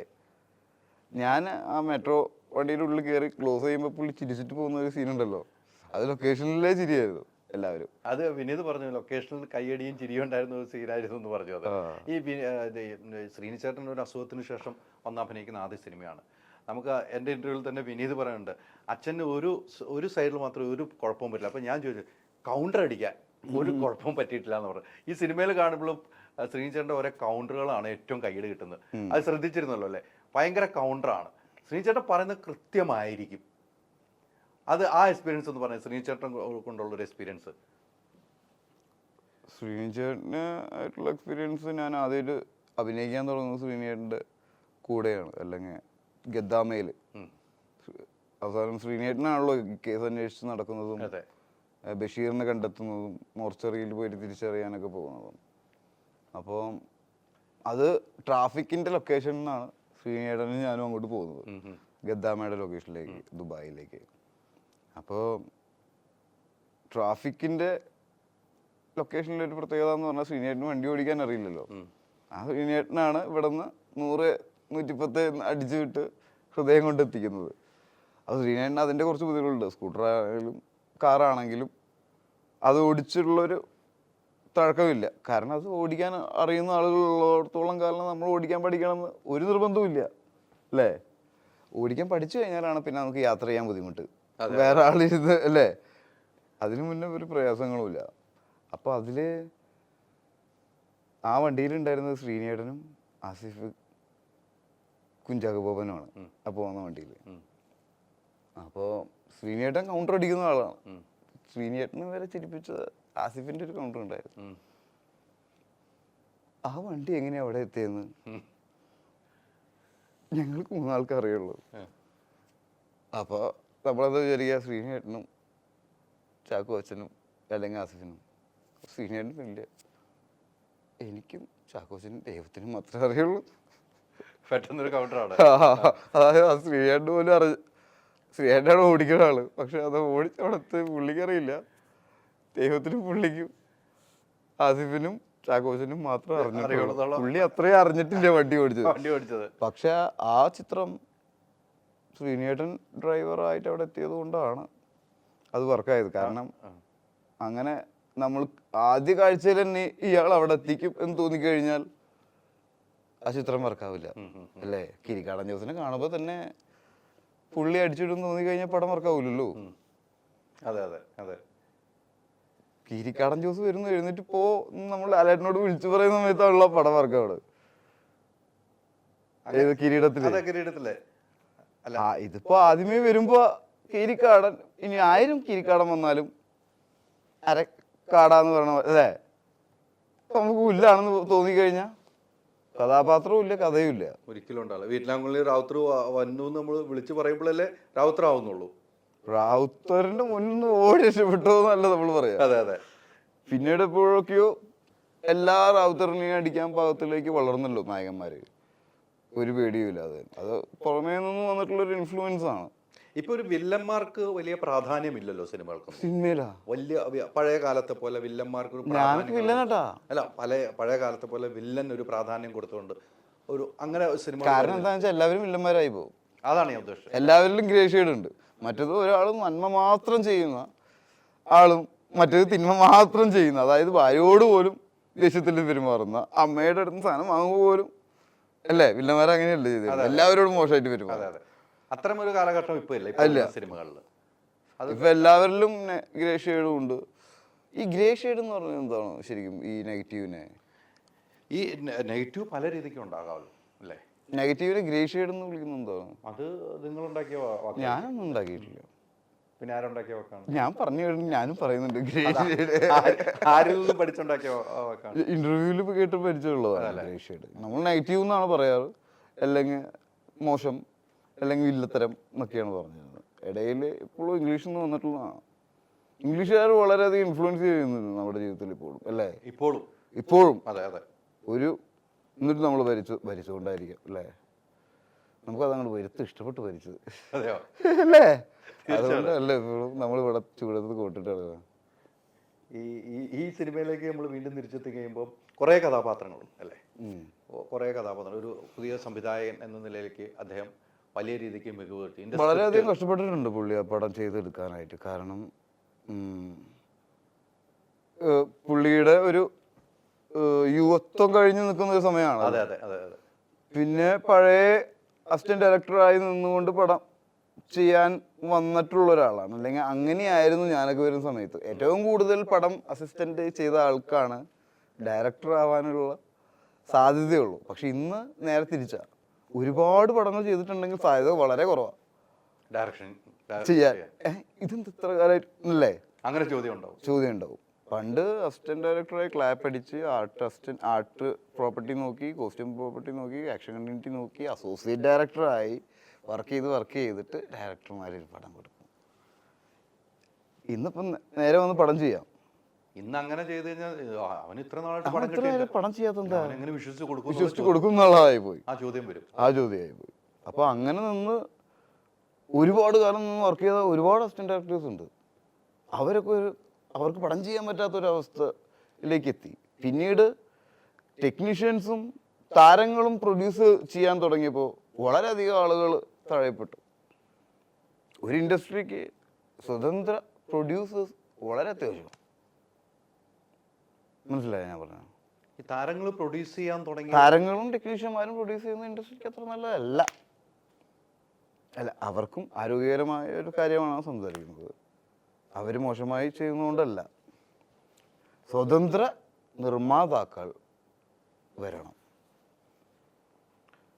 Speaker 1: ഞാൻ ആ മെട്രോ വണ്ടിയുടെ ഉള്ളിൽ കയറി ക്ലോസ് ചെയ്യുമ്പോൾ പുള്ളി ചിരിച്ചിട്ട് പോകുന്ന ഒരു സീനുണ്ടല്ലോ, അത് ലൊക്കേഷനിലേ ചിരിയായിരുന്നു എല്ലാവരും.
Speaker 2: അത് വിനീത് പറഞ്ഞു ലൊക്കേഷനിൽ കയ്യടിയും ചിരിയും ഉണ്ടായിരുന്ന ഒരു സീനായിരുന്നു എന്ന് പറഞ്ഞു. അത് ഈ ശ്രീനി ചേട്ടൻ ഒരു അസുഖത്തിന് ശേഷം വന്ന് അഭിനയിക്കുന്ന ആദ്യ സിനിമയാണ്. നമുക്ക് എൻ്റെ ഇൻ്റർവ്യൂവിൽ തന്നെ വിനീത് പറയുന്നുണ്ട് അച്ഛന് ഒരു സൈഡിൽ മാത്രമേ ഒരു കുഴപ്പവും പറ്റില്ല. അപ്പം ഞാൻ ചോദിച്ചു കൗണ്ടർ അടിക്കാൻ ഒരു കുഴപ്പവും പറ്റിയിട്ടില്ല എന്ന് പറഞ്ഞു. ഈ സിനിമയിൽ കാണുമ്പോഴും ശ്രീനി ചേട്ടൻ്റെ ഓരോ കൗണ്ടറുകളാണ് ഏറ്റവും കയ്യടി കിട്ടുന്നത്. അത് ശ്രദ്ധിച്ചിരുന്നല്ലോ അല്ലേ? ഭയങ്കര കൗണ്ടറാണ്. ശ്രീനി ചേട്ടൻ പറയുന്നത് കൃത്യമായിരിക്കും. അത് ആ എക്സ്പീരിയൻസ് എന്ന് പറഞ്ഞാൽ ശ്രീനി ചേട്ടൻ കൊണ്ടുള്ളൊരു എക്സ്പീരിയൻസ്.
Speaker 1: ശ്രീനി ചേട്ടന് ആയിട്ടുള്ള എക്സ്പീരിയൻസ് ഞാൻ ആദ്യമായിട്ട് അഭിനയിക്കാൻ തുടങ്ങുന്നത് ശ്രീനിയേട്ടൻ്റെ കൂടെയാണ്. അല്ലെങ്കിൽ ഗദ്ദാമയിൽ അവസാനം ശ്രീനിയേട്ടനാണല്ലോ കേസ് അന്വേഷിച്ച് നടക്കുന്നതും ബഷീറിനെ കണ്ടെത്തുന്നതും മോർച്ചറിയിൽ പോയിട്ട് തിരിച്ചറിയാനൊക്കെ പോകുന്നതും. അപ്പോൾ അത് ട്രാഫിക്കിൻ്റെ ലൊക്കേഷനിൽ നിന്നാണ് ശ്രീനിയേട്ടനും ഞാനും അങ്ങോട്ട് പോകുന്നത്, ഗദ്ദാമയുടെ ലൊക്കേഷനിലേക്ക്, ദുബായിലേക്ക്. അപ്പോൾ ട്രാഫിക്കിൻ്റെ ലൊക്കേഷനിലൊരു പ്രത്യേകത എന്ന് പറഞ്ഞാൽ ശ്രീനിയേട്ടന് വണ്ടി ഓടിക്കാൻ അറിയില്ലല്ലോ. ആ ശ്രീനിയേട്ടനാണ് ഇവിടെ നിന്ന് 100-110 അടിച്ചു വിട്ട് ഹൃദയം കൊണ്ടെത്തിക്കുന്നത്. അപ്പോൾ ശ്രീനിയേട്ടന് അതിൻ്റെ കുറച്ച് ബുദ്ധിമുട്ടുണ്ട്. സ്കൂട്ടറാണെങ്കിലും കാറാണെങ്കിലും അത് ഓടിച്ചിട്ടുള്ളൊരു തഴക്കമില്ല. കാരണം അത് ഓടിക്കാൻ അറിയുന്ന ആളുകളുള്ളിടത്തോളം കാലം നമ്മൾ ഓടിക്കാൻ പഠിക്കണമെന്ന് ഒരു നിർബന്ധവുമില്ല അല്ലേ. ഓടിക്കാൻ പഠിച്ചു കഴിഞ്ഞാലാണ് പിന്നെ നമുക്ക് യാത്ര ചെയ്യാൻ ബുദ്ധിമുട്ട്, വേറെ ആളിരുന്ന് അല്ലേ. അതിനു മുന്നേ ഒരു പ്രയാസങ്ങളുമില്ല. അപ്പോൾ അതിൽ ആ വണ്ടിയിലുണ്ടായിരുന്നത് ശ്രീനിയേട്ടനും ആസിഫ് കുഞ്ചാക്കോ ബോബനുമാണ് ആ പോകുന്ന വണ്ടിയിൽ. അപ്പോൾ ശ്രീനിയേട്ടൻ കൗണ്ടർ അടിക്കുന്ന ആളാണ്. ശ്രീനിയേട്ടന് വരെ ചിരിപ്പിച്ചത് ആസിഫിൻ്റെ ഒരു കൗണ്ടർ ഉണ്ടായിരുന്നു. ആ വണ്ടി എങ്ങനെയാ അവിടെ എത്തിയെന്ന് ഞങ്ങൾക്ക് 3 ആൾക്ക് അറിയുള്ളൂ. അപ്പോൾ നമ്മളത് വിചാരിക്കുക ശ്രീനിയേട്ടനും ചാക്കോ അച്ഛനും അല്ലെങ്കിൽ ആസിഫിനും. ശ്രീനിയേട്ടനും ഇല്ല, എനിക്കും ചാക്കോ അച്ഛനും ദൈവത്തിനും മാത്രമേ അറിയുള്ളൂ.
Speaker 2: പെട്ടെന്നൊരു കൗണ്ടറാണ്.
Speaker 1: അതായത് ശ്രീയേട്ടൻ പോലും ശ്രീയേട്ടനാണ് ഓടിക്കുന്ന ആള്. പക്ഷെ അത് ഓടിച്ചവിടത്ത് പുള്ളിക്കറിയില്ല. ദൈവത്തിനും പുള്ളിക്കും ആസിഫിനും ചാക്കോച്ചനും മാത്രം അറിഞ്ഞിട്ടുള്ളൂ. പുള്ളി അത്രയും അറിഞ്ഞിട്ടില്ല വണ്ടി ഓടിച്ചത്. പക്ഷെ ആ ചിത്രം ശ്രീനിയേട്ടൻ ഡ്രൈവറായിട്ട് അവിടെ എത്തിയത് കൊണ്ടാണ് അത് വർക്കായത്. കാരണം അങ്ങനെ നമ്മൾ ആദ്യ കാഴ്ചയിൽ തന്നെ ഇയാൾ അവിടെ എത്തിക്കും എന്ന് തോന്നിക്കഴിഞ്ഞാൽ ആ ചിത്രം വർക്കാവില്ല അല്ലേ. കിരിക്കാടൻ ജോസിനെ കാണുമ്പോൾ തന്നെ പുള്ളി അടിച്ചിടുന്ന് തോന്നിക്കഴിഞ്ഞാൽ പടം വർക്കാവില്ലല്ലോ.
Speaker 2: അതെ അതെ അതെ.
Speaker 1: കിരിക്കാടൻ ജോസ് വരുന്നു എഴുന്നേറ്റ് പോ നമ്മൾ ലാലേട്ടനോട് വിളിച്ചു പറയുന്ന സമയത്താണുള്ള പടം വർക്കാവുന്നത്. ഏത് കിരീടത്തില് ഇതിപ്പോ ആദ്യമേ വരുമ്പോ കിരിക്കാടൻ, ഇനി 1000 കിരിക്കാടൻ വന്നാലും അരക്കാടാന്ന് പറയണ അല്ലേ, നമുക്ക് പുല്ലാണെന്ന് തോന്നിക്കഴിഞ്ഞാൽ കഥാപാത്രവും ഇല്ല, കഥയും ഇല്ല.
Speaker 2: ഒരിക്കലും ഉണ്ടാവില്ല. വീട്ടിലാങ്കുള്ളിൽ റാവുത്തർ വന്നു നമ്മൾ വിളിച്ചു പറയുമ്പോഴല്ലേ റാവുത്തർ ആവുന്നുള്ളൂ.
Speaker 1: റാവുത്തറിന്റെ മുന്നിൽ ഓടി രക്ഷപ്പെട്ടോ എന്നല്ല നമ്മൾ പറയാം.
Speaker 2: അതെ അതെ.
Speaker 1: പിന്നീട് എപ്പോഴൊക്കെയോ എല്ലാ റാവുത്തറിനെയും അടിക്കാൻ പാകത്തിലേക്ക് വളർന്നല്ലോ നായകന്മാര്, ഒരു പേടിയുമില്ലാതെ. അത് പുറമേ നിന്ന് വന്നിട്ടുള്ളൊരു ഇൻഫ്ലുവൻസ് ആണ്.
Speaker 2: ഇപ്പൊ ഒരു വില്ലന്മാർക്ക് വലിയ പ്രാധാന്യമില്ലല്ലോ സിനിമകൾക്ക്.
Speaker 1: സിനിമയിലാ
Speaker 2: വലിയ പഴയ കാലത്തെ പോലെ വില്ലന്മാർക്ക് ഒരു അല്ല പഴയ കാലത്തെ പോലെ വില്ലൻ ഒരു പ്രാധാന്യം കൊടുത്തുകൊണ്ട് ഒരു അങ്ങനെ സിനിമ.
Speaker 1: കാരണം എന്താണെന്ന് വെച്ചാൽ എല്ലാവരും വില്ലന്മാരായി പോകും.
Speaker 2: അതാണ് ഞാൻ ഉദ്ദേശിച്ചത്.
Speaker 1: എല്ലാവരിലും ഗ്രേ ഷെയ്ഡ് ഉണ്ട്. മറ്റേത് ഒരാളും നന്മ മാത്രം ചെയ്യുന്ന ആളും മറ്റേത് തിന്മ മാത്രം ചെയ്യുന്ന, അതായത് ഭാര്യയോട് പോലും ദേഷ്യത്തിൽ പെരുമാറുന്ന, അമ്മയുടെ അടുത്ത് സാധനം വാങ്ങുക പോലും അല്ലേ വില്ലന്മാർ അങ്ങനെയല്ലേ ചെയ്തത്, എല്ലാവരോടും മോശമായിട്ട് പെരുമാറും.
Speaker 2: അത്തരം ഒരു കാലഘട്ടം ഇപ്പൊ ഇല്ല സിനിമകളിൽ.
Speaker 1: ഇപ്പൊ എല്ലാവരിലും ഗ്രേ ഷെയ്ഡും ഉണ്ട്. ഈ ഗ്രേ ഷെയ്ഡ് എന്ന് പറഞ്ഞാൽ എന്താണ് ശരിക്കും? ഈ നെഗറ്റീവിനെ
Speaker 2: നെഗറ്റീവ് പല രീതിക്കും ഉണ്ടാകാമല്ലോ അല്ലേ.
Speaker 1: നെഗറ്റീവിനെ ഗ്രേ ഷെയ്ഡ് എന്ന് വിളിക്കുന്നത് എന്താണ്?
Speaker 2: അത് നിങ്ങൾ ഉണ്ടാക്കിയ
Speaker 1: ഞാനൊന്നും ഉണ്ടാക്കിയിട്ടില്ല.
Speaker 2: പിന്നെ ആരുണ്ടാക്കിയ വാക്കാണ്?
Speaker 1: ഞാൻ പറഞ്ഞു കഴിഞ്ഞു, ഞാനും പറയുന്നുണ്ട് ഗ്രേ ഷെയ്ഡ്.
Speaker 2: ആരിൽ നിന്നും പഠിച്ചുണ്ടാക്കിയ വാക്കാണ്?
Speaker 1: ഇന്റർവ്യൂവിൽ കേട്ട് പരിചയമുള്ളതാണ് ഗ്രേ ഷെയ്ഡ്. നമ്മൾ നെഗറ്റീവ് എന്നാണ് പറയാറ്, അല്ലെങ്കിൽ മോശം, അല്ലെങ്കിൽ വില്ലത്തരം എന്നൊക്കെയാണ് പറഞ്ഞത്. ഇടയിൽ ഇപ്പോഴും ഇംഗ്ലീഷിൽ നിന്ന് വന്നിട്ടുള്ളതാണ്. ഇംഗ്ലീഷുകാർ വളരെയധികം ഇൻഫ്ലുവൻസ് ചെയ്യുന്നുണ്ട് നമ്മുടെ ജീവിതത്തിൽ ഇപ്പോഴും അല്ലേ. ഇപ്പോഴും
Speaker 2: അതെ അതെ.
Speaker 1: എന്നിട്ട് നമ്മൾ ഭരിച്ചുകൊണ്ടായിരിക്കാം അല്ലേ. നമുക്കതങ്ങോട്ട് വരുത്ത് ഇഷ്ടപ്പെട്ട് ഭരിച്ചത് അല്ലേ. അതുകൊണ്ടല്ലേ ഇപ്പോഴും നമ്മൾ ഇവിടെ ചൂടത്ത് കൊട്ടിട്ട്
Speaker 2: ഈ ഈ സിനിമയിലേക്ക് നമ്മൾ വീണ്ടും തിരിച്ചെത്തി കഴിയുമ്പോൾ കുറേ കഥാപാത്രങ്ങളും അല്ലേ, കുറേ കഥാപാത്രങ്ങൾ, ഒരു പുതിയ സംവിധായകൻ എന്ന നിലയിലേക്ക് അദ്ദേഹം വലിയ രീതിക്ക് മികവ് വരുത്തി.
Speaker 1: വളരെയധികം കഷ്ടപ്പെട്ടിട്ടുണ്ട് പുള്ളി ആ പടം ചെയ്തെടുക്കാനായിട്ട്. കാരണം പുള്ളിയുടെ ഒരു യുവത്വം കഴിഞ്ഞ് നിൽക്കുന്ന ഒരു സമയമാണ്.
Speaker 2: അതെ അതെ അതെ അതെ.
Speaker 1: പിന്നെ പഴയ അസിസ്റ്റന്റ് ഡയറക്ടറായി നിന്നുകൊണ്ട് പടം ചെയ്യാൻ വന്നിട്ടുള്ള ഒരാളാണ്. അല്ലെങ്കിൽ അങ്ങനെയായിരുന്നു ഞാനൊക്കെ വരുന്ന സമയത്ത്. ഏറ്റവും കൂടുതൽ പടം അസിസ്റ്റന്റ് ചെയ്ത ആൾക്കാണ് ഡയറക്ടർ ആവാനുള്ള സാധ്യതയുള്ളൂ. പക്ഷെ ഇന്ന് നേരെ തിരിച്ചാ. ഒരുപാട് പടങ്ങൾ ചെയ്തിട്ടുണ്ടെങ്കിൽ സാധ്യത വളരെ കുറവാണ്
Speaker 2: ഡയറക്ഷൻ
Speaker 1: ചെയ്യാൻ. ഇതെന്ത് ഇത്ര കാലമായിട്ടല്ലേ
Speaker 2: അങ്ങനെ ചോദ്യം
Speaker 1: ഉണ്ടാവും. പണ്ട് അസിസ്റ്റന്റ് ഡയറക്ടറായി ക്ലാപ്പ് അടിച്ച് ആർട്ട് പ്രോപ്പർട്ടി നോക്കി, കോസ്റ്റ്യൂം പ്രോപ്പർട്ടി നോക്കി, ആക്ഷൻ കണ്ടിന്യൂറ്റി നോക്കി, അസോസിയേറ്റ് ഡയറക്ടറായി വർക്ക് ചെയ്തിട്ട് ഡയറക്ടർമാരിൽ പടം കൊടുക്കും. ഇന്നിപ്പം നേരെ വന്ന് പടം ചെയ്യാം.
Speaker 2: ഇന്ന് അങ്ങനെ ചെയ്ത് കഴിഞ്ഞാൽ അവന് ഇത്ര നാളായിട്ട്
Speaker 1: പടം ചെയ്യാത്ത
Speaker 2: എങ്ങനെ
Speaker 1: വിശ്വസിച്ച് കൊടുക്കും എന്നുള്ളതായി പോയി.
Speaker 2: ആ ചോദ്യമായി പോയി.
Speaker 1: അപ്പൊ അങ്ങനെ നിന്ന് ഒരുപാട് കാലം നിന്ന് വർക്ക് ചെയ്ത ഒരുപാട് അസിസ്റ്റന്റ് ഡയറക്ടേഴ്സ് ഉണ്ട്. അവർക്ക് പടം ചെയ്യാൻ പറ്റാത്തൊരവസ്ഥയിലേക്ക് എത്തി. പിന്നീട് ടെക്നീഷ്യൻസും താരങ്ങളും പ്രൊഡ്യൂസ് ചെയ്യാൻ തുടങ്ങിയപ്പോൾ വളരെയധികം ആളുകൾ തഴയപ്പെട്ടു. ഒരു ഇൻഡസ്ട്രിക്ക് സ്വതന്ത്ര പ്രൊഡ്യൂസേഴ്സ് വളരെ അത്യാവശ്യമാണ്. മനസ്സിലായോ ഞാൻ പറഞ്ഞത്?
Speaker 2: ഈ താരങ്ങൾ പ്രൊഡ്യൂസ് ചെയ്യാൻ തുടങ്ങി,
Speaker 1: താരങ്ങളും ടെക്നീഷ്യന്മാരും പ്രൊഡ്യൂസ് ചെയ്യുന്ന ഇൻഡസ്ട്രിക്ക് അത്ര നല്ലതല്ല. അവർക്കും ആരോഗ്യകരമായ ഒരു കാര്യമാണ് സംസാരിക്കുന്നത്. അവർ മോശമായി ചെയ്യുന്നതുകൊണ്ടല്ല. സ്വതന്ത്ര നിർമ്മാതാക്കൾ വരണം.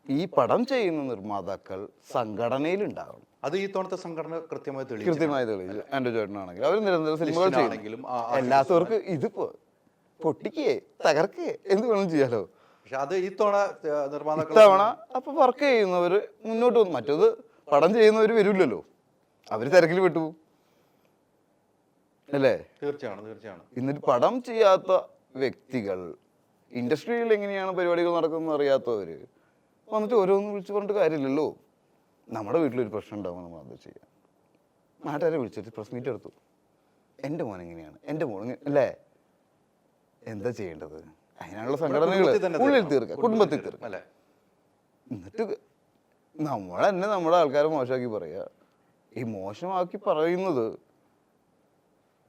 Speaker 1: ഈ പടം ചെയ്യുന്ന നിർമ്മാതാക്കൾ സംഘടനയിലുണ്ടാവണം.
Speaker 2: അത് ഈ തവണത്തെ സംഘടന കൃത്യമായി
Speaker 1: തെളിയിച്ചു. എൻ്റെ ചേട്ടനാണെങ്കിൽ അവർ നിരന്തരം സിനിമകൾ ചെയ്യണമെങ്കിലും അല്ലാത്തവർക്ക് ഇത് പൊട്ടിക്കേ തകർക്കേ എന്ത് വേണം ചെയ്യാലോ.
Speaker 2: പക്ഷെ അത് ഈ തവണ
Speaker 1: അപ്പൊ വർക്ക് ചെയ്യുന്നവര് മുന്നോട്ട് വന്നു. മറ്റത് പടം ചെയ്യുന്നവര് വരില്ലല്ലോ, അവര് തിരക്കിൽ വിട്ടുപോകും അല്ലേ?
Speaker 2: തീർച്ചയാണ്.
Speaker 1: എന്നിട്ട് പടം ചെയ്യാത്ത വ്യക്തികൾ, ഇൻഡസ്ട്രിയിൽ എങ്ങനെയാണ് പരിപാടികൾ നടക്കുന്നത് അറിയാത്തവര് വന്നിട്ട് ഓരോന്ന് വിളിച്ചു പറഞ്ഞിട്ട് കാര്യമില്ലല്ലോ. നമ്മുടെ വീട്ടിലൊരു പ്രശ്നം ഉണ്ടാകുമ്പോൾ നമ്മൾ അത് ചെയ്യാം. നാട്ടുകാരെ വിളിച്ചിട്ട് പ്രസ് മീറ്റ് എടുത്തു, എൻ്റെ മോൻ എങ്ങനെയാണ്, എൻ്റെ മോൻ അല്ലേ, എന്താ ചെയ്യേണ്ടത്? അതിനുള്ള സംഘടനകൾ ഉള്ളിൽ തീർക്കുക, കുടുംബത്തിൽ തീർക്കുക. എന്നിട്ട് നമ്മളെന്നെ നമ്മുടെ ആൾക്കാരെ മോശമാക്കി പറയുക. ഈ മോശമാക്കി പറയുന്നത്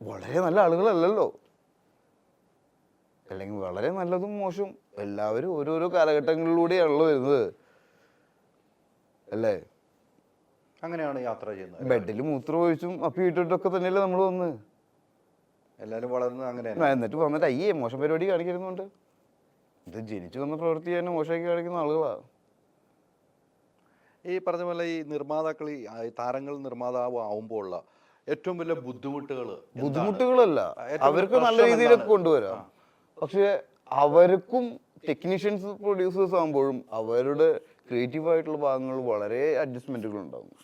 Speaker 1: വളരെ നല്ല ആളുകളല്ലല്ലോ. അല്ലെങ്കിൽ വളരെ നല്ലതും മോശം എല്ലാവരും ഓരോരോ കാലഘട്ടങ്ങളിലൂടെയാണല്ലോ വരുന്നത് അല്ലേ?
Speaker 2: അങ്ങനെയാണ് യാത്ര ചെയ്യുന്നത്.
Speaker 1: ബെഡിൽ മൂത്രം ഒഴിച്ചും അപ്പി ഇട്ടിട്ടൊക്കെ തന്നെയല്ലേ നമ്മൾ വന്ന്
Speaker 2: എല്ലാവരും വളർന്ന് അങ്ങനെ.
Speaker 1: എന്നിട്ട് വന്നിട്ട് അയ്യേ മോശം പരിപാടി കാണിക്കുന്നുണ്ട്. ഇത് ജനിച്ചു വന്ന പ്രവൃത്തി തന്നെ മോശമാക്കി കാണിക്കുന്ന ആളുകളാണ്.
Speaker 2: ഈ പറഞ്ഞ പോലെ ഈ നിർമ്മാതാക്കൾ, ഈ താരങ്ങൾ നിർമ്മാതാവ് ആവുമ്പോൾ ഉള്ള ഏറ്റവും വലിയ
Speaker 1: ബുദ്ധിമുട്ടുകളല്ല, അവർക്ക് നല്ല രീതിയിലൊക്കെ കൊണ്ടുവരാം. പക്ഷെ അവർക്കും ടെക്നീഷ്യൻസ് പ്രൊഡ്യൂസേഴ്സ് ആകുമ്പോഴും അവരുടെ ക്രിയേറ്റീവ് ആയിട്ടുള്ള ഭാഗങ്ങൾ വളരെ അഡ്ജസ്റ്റ്മെന്റുകൾ ഉണ്ടാകും.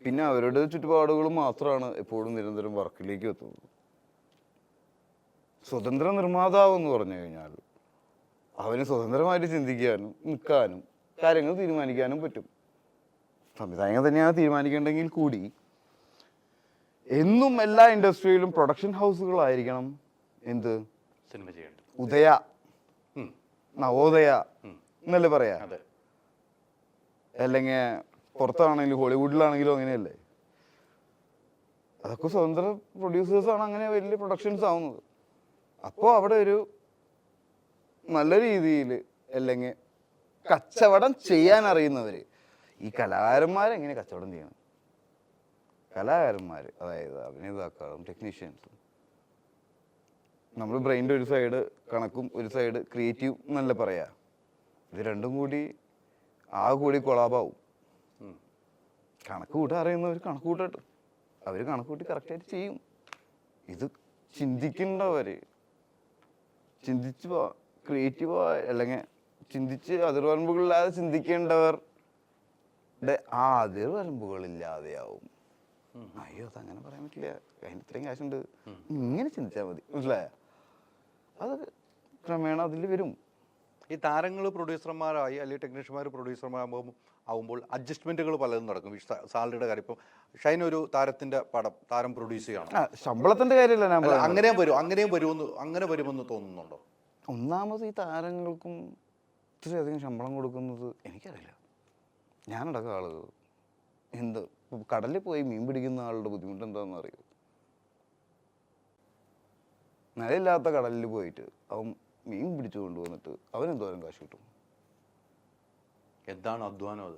Speaker 1: പിന്നെ അവരുടെ ചുറ്റുപാടുകൾ മാത്രമാണ് എപ്പോഴും നിരന്തരം വർക്കിലേക്ക് എത്തുന്നത്. സ്വതന്ത്ര നിർമ്മാതാവ് എന്ന് പറഞ്ഞു കഴിഞ്ഞാൽ അവന് സ്വതന്ത്രമായിട്ട് ചിന്തിക്കാനും നിൽക്കാനും കാര്യങ്ങൾ തീരുമാനിക്കാനും പറ്റും. സംവിധായകൻ തന്നെയാണ് തീരുമാനിക്കേണ്ടെങ്കിൽ കൂടി എന്നും എല്ലാ ഇൻഡസ്ട്രിയിലും പ്രൊഡക്ഷൻ ഹൗസുകളായിരിക്കണം എന്ത്
Speaker 2: സിനിമ ചെയ്യേണ്ടത്.
Speaker 1: ഉദയ, നവോദയ എന്നല്ലേ പറയാ. അല്ലെങ്കിൽ പുറത്താണെങ്കിലും ഹോളിവുഡിലാണെങ്കിലും അങ്ങനെയല്ലേ. അതൊക്കെ സ്വതന്ത്ര പ്രൊഡ്യൂസേഴ്സാണ് അങ്ങനെ വലിയ പ്രൊഡക്ഷൻസ് ആവുന്നത്. അപ്പോൾ അവിടെ ഒരു നല്ല രീതിയിൽ അല്ലെങ്കിൽ കച്ചവടം ചെയ്യാൻ അറിയുന്നവർ, ഈ കലാകാരന്മാരെങ്ങനെ കച്ചവടം ചെയ്യണം, കലാകാരന്മാർ അതായത് അഭിനേതാക്കളും ടെക്നീഷ്യൻസും. നമ്മൾ ബ്രെയിൻ്റെ ഒരു സൈഡ് കണക്കും ഒരു സൈഡ് ക്രിയേറ്റീവ് എന്നല്ല പറയാ. ഇത് രണ്ടും കൂടി കൂടി കൊളാബാവും. കണക്ക് കൂട്ടാൻ അറിയുന്നവർ കണക്ക് കൂട്ടട്ടെ, അവർ കണക്ക് കൂട്ടി കറക്റ്റായിട്ട് ചെയ്യും. ഇത് ചിന്തിക്കേണ്ടവർ, ചിന്തിച്ച് ക്രിയേറ്റീവ് അല്ലെങ്കിൽ ചിന്തിച്ച് അതിർവരമ്പുകളില്ലാതെ ചിന്തിക്കേണ്ടവരുടെ അതിർവരമ്പുകളില്ലാതെയാവും. അയ്യോ അതങ്ങനെ പറയാൻ പറ്റില്ല, അതിന് ഇത്രയും കാശുണ്ട്, ഇങ്ങനെ ചിന്തിച്ചാൽ മതി, മനസ്സിലായ? അത് ക്രമേണ അതിൽ വരും.
Speaker 2: ഈ താരങ്ങൾ പ്രൊഡ്യൂസർമാരായി അല്ലെങ്കിൽ ടെക്നീഷ്യന്മാർ ആവുമ്പോൾ അഡ്ജസ്റ്റ്മെന്റുകൾ പലതും നടക്കും. ഈ സാലറിയുടെ കാര്യം ഇപ്പം ഷൈൻ ഒരു താരത്തിന്റെ താരം പ്രൊഡ്യൂസ് ചെയ്യണം,
Speaker 1: ശമ്പളത്തിന്റെ കാര്യമല്ല ഞാൻ
Speaker 2: അല്ല, അങ്ങനെ വരുമെന്ന് തോന്നുന്നുണ്ടോ?
Speaker 1: ഒന്നാമത് ഈ താരങ്ങൾക്കും ഇത്രയധികം ശമ്പളം കൊടുക്കുന്നത് എനിക്കറിയില്ല. ഞാനടക്കം ആളുകൾ എന്ത് കടലിൽ പോയി മീൻ പിടിക്കുന്ന ആളുടെ ബുദ്ധിമുട്ട് എന്താണെന്ന് അറിയോ? നിലയില്ലാത്ത കടലിൽ പോയിട്ട് അവൻ മീൻ പിടിച്ചു കൊണ്ടുവന്നിട്ട് അവനെന്തോരം കാശ് കിട്ടും?
Speaker 2: എന്താണ് അധ്വാനം അത്?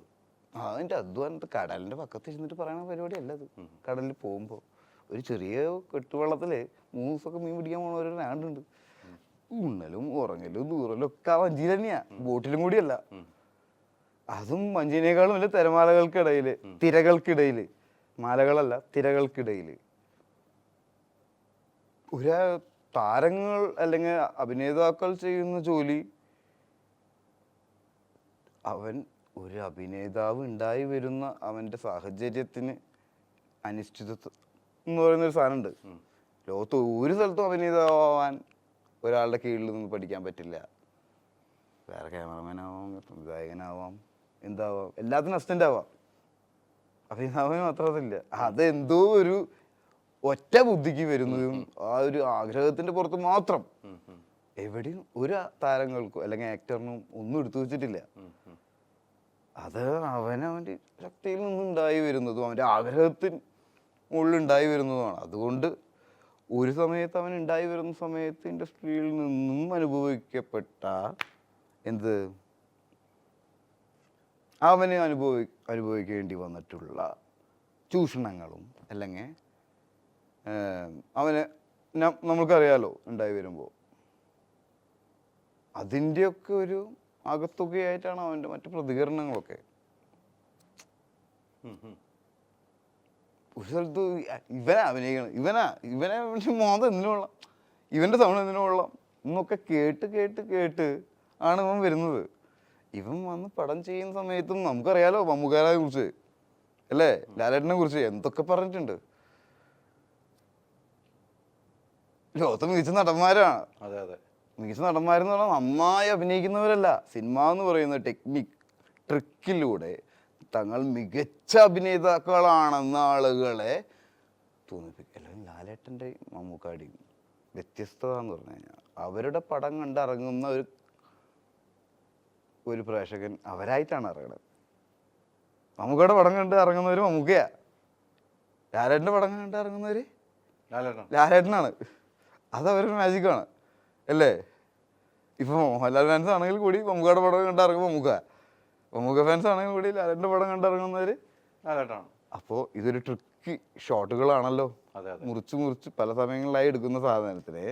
Speaker 1: അതിൻ്റെ അധ്വാനത്ത് കടലിൻ്റെ പക്കത്തിരുന്നിട്ട് പറയുന്ന പരിപാടിയല്ല അത്. കടലിൽ പോകുമ്പോൾ ഒരു ചെറിയ കെട്ടുവെള്ളത്തിൽ 3 ദിവസമൊക്കെ മീൻ പിടിക്കാൻ പോണവർ ഞാണ്ടുണ്ട്. ഉണ്ണലും ഉറങ്ങലും ദൂറലും ഒക്കെ ആ വഞ്ചിയിൽ തന്നെയാ, ബോട്ടിലും കൂടിയല്ല. അതും വഞ്ചിനേക്കാളും വലിയ തിരമാലകൾക്കിടയിൽ, തിരകൾക്കിടയിൽ, മാലകളല്ല തിരകൾക്കിടയിൽ. ഒരു താരങ്ങൾ അല്ലെങ്കിൽ അഭിനേതാക്കൾ ചെയ്യുന്ന ജോലി, അവൻ ഒരു അഭിനേതാവ് ഉണ്ടായി വരുന്ന അവൻ്റെ സാഹചര്യത്തിന് അനിശ്ചിതത്വം എന്ന് പറയുന്നൊരു സാധനമുണ്ട്. ലോകത്ത് ഒരു സ്ഥലത്തും അഭിനേതാവാൻ ഒരാളുടെ കീഴിൽ നിന്ന് പഠിക്കാൻ പറ്റില്ല. വേറെ ക്യാമറമാൻ ആവാം, ഗായകനാവാം, എന്താവാം, എല്ലാത്തിനും അസിസ്റ്റൻ്റ് ആവാം. അഭിനേതാവിന് മാത്രമല്ല. അതെന്തോ ഒരു ഒറ്റ ബുദ്ധിക്ക് വരുന്നതും ആ ഒരു ആഗ്രഹത്തിൻ്റെ പുറത്ത് മാത്രം. എവിടെയും ഒരു താരങ്ങൾക്കോ അല്ലെങ്കിൽ ആക്ടറിനും ഒന്നും എടുത്തു വെച്ചിട്ടില്ല. അത് അവനവൻ്റെ ശക്തിയിൽ നിന്നുണ്ടായി വരുന്നതും അവൻ്റെ ആഗ്രഹത്തിന് ഉള്ളിലുണ്ടായി വരുന്നതുമാണ്. അതുകൊണ്ട് ഒരു സമയത്ത് അവൻ ഉണ്ടായി വരുന്ന സമയത്ത് ഇൻഡസ്ട്രിയിൽ നിന്നും അനുഭവിക്കപ്പെട്ട എന്ത് അവന് അനുഭവിക്കേണ്ടി വന്നിട്ടുള്ള ചൂഷണങ്ങളും അല്ലെങ്കിൽ അവന് നമുക്കറിയാലോ ഉണ്ടായി വരുമ്പോൾ അതിൻ്റെയൊക്കെ ഒരു ആകത്തുകയായിട്ടാണ് അവൻ്റെ മറ്റു പ്രതികരണങ്ങളൊക്കെ. ഒരു സ്ഥലത്ത് ഇവനാ അഭിനയിക്കണം, ഇവനെ മോദം എന്തിനു കൊള്ളാം, ഇവൻ്റെ സൗണ്ട് എന്തിനു കൊള്ളാം എന്നൊക്കെ കേട്ട് ആണ് ഇവൻ വരുന്നത്. ഇവൻ വന്ന് പടം ചെയ്യുന്ന സമയത്തും നമുക്കറിയാലോ മമ്മൂക്കാരെ കുറിച്ച് അല്ലേ, ലാലേട്ടനെ കുറിച്ച് എന്തൊക്കെ പറഞ്ഞിട്ടുണ്ട്. ലോകത്ത് മികച്ച നടന്മാരാണ്. മികച്ച നടന്മാരെന്ന് പറഞ്ഞാൽ നന്നായി അഭിനയിക്കുന്നവരല്ല. സിനിമ എന്ന് പറയുന്ന ട്രിക്കിലൂടെ തങ്ങൾ മികച്ച അഭിനേതാക്കളാണെന്ന ആളുകളെ തോന്നിപ്പിക്കും. അല്ലെങ്കിൽ ലാലേട്ടൻ്റെ മമ്മൂക്കാടിയും വ്യത്യസ്തത എന്ന് പറഞ്ഞു കഴിഞ്ഞാൽ അവരുടെ പടം കണ്ടിറങ്ങുന്ന ഒരു പ്രേക്ഷകൻ അവരായിട്ടാണ് ഇറങ്ങുന്നത്. മമ്മൂക്കയുടെ പടം കണ്ട് ഇറങ്ങുന്നവർ മമ്മൂക്കയാ, ലാലേട്ടൻ്റെ പടം കണ്ട് ഇറങ്ങുന്നവർ ലാലേട്ടനാണ്. അതവരുടെ മാജിക്കാണ് അല്ലേ. ഇപ്പോൾ മോഹൻലാൽ ഫാൻസ് ആണെങ്കിൽ കൂടി മമ്മൂക്കയുടെ പടം കണ്ടിറങ്ങുമ്പോൾ മമ്മൂക്ക ഫാൻസ് ആണെങ്കിൽ കൂടി ലാലേട്ടൻ്റെ പടം കണ്ടിറങ്ങുന്നവർ ലാലേട്ടാണ്. അപ്പോൾ ഇതൊരു ട്രിക്ക് ഷോട്ടുകളാണല്ലോ. മുറിച്ച് പല സമയങ്ങളിലായി എടുക്കുന്ന സാധനത്തിനെ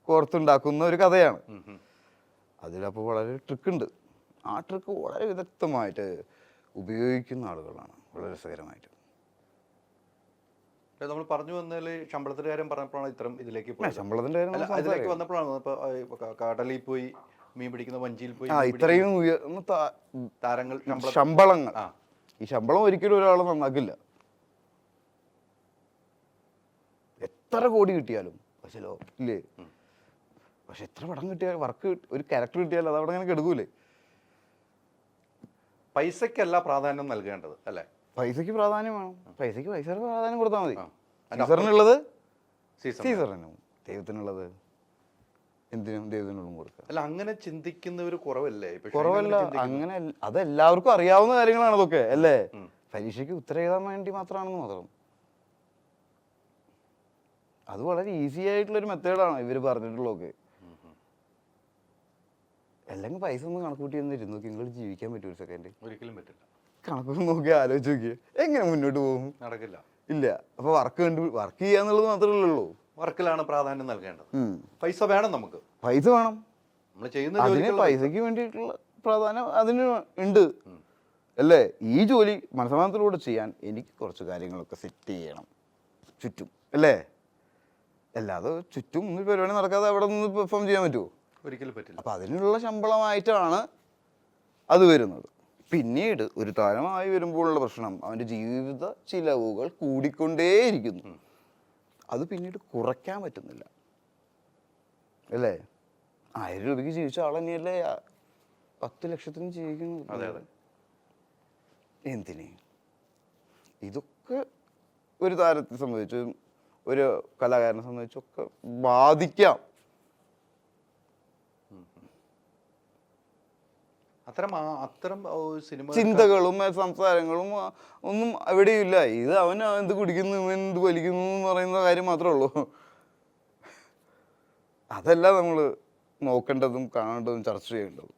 Speaker 1: കോർത്തുണ്ടാക്കുന്ന ഒരു കഥയാണ്. അതിലപ്പോൾ വളരെ ട്രിക്കുണ്ട്. ആ ട്രിക്ക് വളരെ വിദഗ്ധമായിട്ട് ഉപയോഗിക്കുന്ന ആളുകളാണ്. വളരെ രസകരമായിട്ട്.
Speaker 2: നമ്മൾ പറഞ്ഞു വന്നാൽ ശമ്പളത്തിന്റെ കാര്യം പറഞ്ഞപ്പോഴാണ് ഇത്തരം ഇതിലേക്ക് പോയത്.
Speaker 1: ശമ്പളത്തിന്റെ
Speaker 2: ഇതിലേക്ക് വന്നപ്പോഴാണ് ഇപ്പോൾ കടലിൽ പോയി മീൻ പിടിക്കുന്ന വഞ്ചിയിൽ പോയി
Speaker 1: ഇത്രയും ഉയർന്ന
Speaker 2: താരങ്ങൾ
Speaker 1: ശമ്പളങ്ങൾ. ഈ ശമ്പളം ഒരിക്കലും ഒരാൾ നന്നാക്കില്ല. എത്ര കോടി കിട്ടിയാലും പക്ഷേ ഇല്ലേ, പക്ഷെ എത്ര പടം കിട്ടിയാൽ വർക്ക് ഒരു ക്യാരക്ടർ കിട്ടിയാൽ അത് അവിടെ അങ്ങനെ കെടുക്കൂലേ.
Speaker 2: പൈസക്കല്ല പ്രാധാന്യം നൽകേണ്ടത് അല്ലേ.
Speaker 1: പൈസക്ക് പ്രാധാന്യം വേണം. പൈസയുടെ പ്രാധാന്യം കൊടുത്താൽ മതി. സീസറിനുള്ളത് സീസറിനും, ദൈവത്തിനുള്ളത് എന്തിനും ദൈവത്തിനോടും കൊടുക്കുക.
Speaker 2: അല്ല, അങ്ങനെ ചിന്തിക്കുന്നവർ കുറവല്ലേ?
Speaker 1: അങ്ങനെ അതെല്ലാവർക്കും അറിയാവുന്ന കാര്യങ്ങളാണ് അതൊക്കെ അല്ലേ. പരീക്ഷയ്ക്ക് ഉത്തരം എഴുതാൻ വേണ്ടി മാത്രമാണെന്ന് മാത്രം. അത് വളരെ ഈസി ആയിട്ടുള്ളൊരു മെത്തേഡാണ് ഇവർ പറഞ്ഞിട്ടുള്ളതൊക്കെ. അല്ലെങ്കിൽ പൈസ ഒന്ന് കണക്കൂട്ടി എന്നിരുന്നു നോക്കി നിങ്ങൾ ജീവിക്കാൻ പറ്റും ഒരു സെക്കൻഡ്?
Speaker 2: ഒരിക്കലും പറ്റില്ല.
Speaker 1: കണക്കൊക്കെ നോക്കി ആലോചിച്ച് നോക്കിയേ എങ്ങനെ മുന്നോട്ട് പോകും?
Speaker 2: നടക്കില്ല.
Speaker 1: ഇല്ല. അപ്പൊ വർക്ക് ചെയ്യാന്നുള്ളത് മാത്രമേ ഉള്ളൂ.
Speaker 2: വർക്കിലാണ് പ്രാധാന്യം നൽകേണ്ടത്. പൈസ വേണം, നമുക്ക് പൈസ വേണം. നമ്മൾ ചെയ്യുന്ന
Speaker 1: അതിന് പൈസക്ക് വേണ്ടിയിട്ടുള്ള പ്രാധാന്യം അതിന് ഉണ്ട് അല്ലേ. ഈ ജോലി മനസ്സമാനത്തിലൂടെ ചെയ്യാൻ എനിക്ക് കുറച്ച് കാര്യങ്ങളൊക്കെ സെറ്റ് ചെയ്യണം ചുറ്റും അല്ലേ. അല്ലാതെ ചുറ്റും ഒരു പരിപാടി നടക്കാതെ അവിടെ നിന്ന് പെർഫോം ചെയ്യാൻ പറ്റുമോ?
Speaker 2: ഒരിക്കലും പറ്റില്ല.
Speaker 1: അപ്പം അതിനുള്ള ശമ്പളമായിട്ടാണ് അത് വരുന്നത്. പിന്നീട് ഒരു താരമായി വരുമ്പോഴുള്ള പ്രശ്നം അവൻ്റെ ജീവിത ചിലവുകൾ കൂടിക്കൊണ്ടേയിരിക്കുന്നു. അത് പിന്നീട് കുറയ്ക്കാൻ പറ്റുന്നില്ല അല്ലേ. 1000 രൂപയ്ക്ക് ജീവിച്ച ആൾ തന്നെയല്ലേ 10 ലക്ഷത്തിന് ചെയ്യിക്കുന്നു.
Speaker 2: അതെ അതെ.
Speaker 1: എന്തിന്? ഇതൊക്കെ ഒരു താരത്തെ സംബന്ധിച്ചും ഒരു കലാകാരനെ സംബന്ധിച്ചൊക്കെ ബാധിക്കാം.
Speaker 2: അത്തരം സിനിമ
Speaker 1: ചിന്തകളും സംസാരങ്ങളും ഒന്നും എവിടെയില്ല. ഇത് അവൻ എന്ത് കുടിക്കുന്നു, ഇവൻ എന്ത് വലിക്കുന്നു എന്ന് പറയുന്ന കാര്യം മാത്രമേ ഉള്ളൂ. അതല്ല നമ്മൾ നോക്കേണ്ടതും കാണേണ്ടതും ചർച്ച ചെയ്യേണ്ടതും.